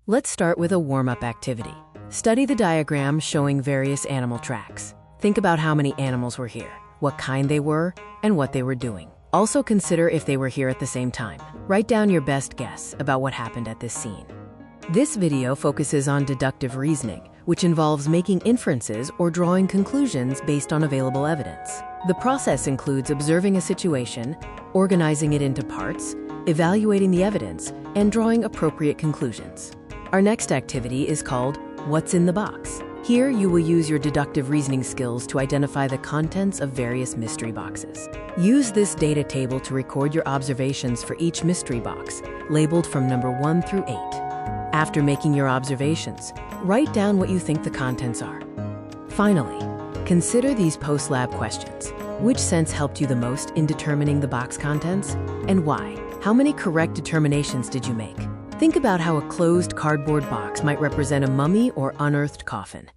Let's start with a warm-up activity. Study the diagram showing various animal tracks. Think about how many animals were here, what kind they were, and what they were doing. Also consider if they were here at the same time. Write down your best guess about what happened at this scene. This video focuses on deductive reasoning, which involves making inferences or drawing conclusions based on available evidence. The process includes observing a situation, organizing it into parts, evaluating the evidence, and drawing appropriate conclusions. Our next activity is called What's in the Box? Here, you will use your deductive reasoning skills to identify the contents of various mystery boxes. Use this data table to record your observations for each mystery box, labeled from number 1 through 8. After making your observations, write down what you think the contents are. Finally, consider these post-lab questions. Which sense helped you the most in determining the box contents, and why? How many correct determinations did you make? Think about how a closed cardboard box might represent a mummy or unearthed coffin.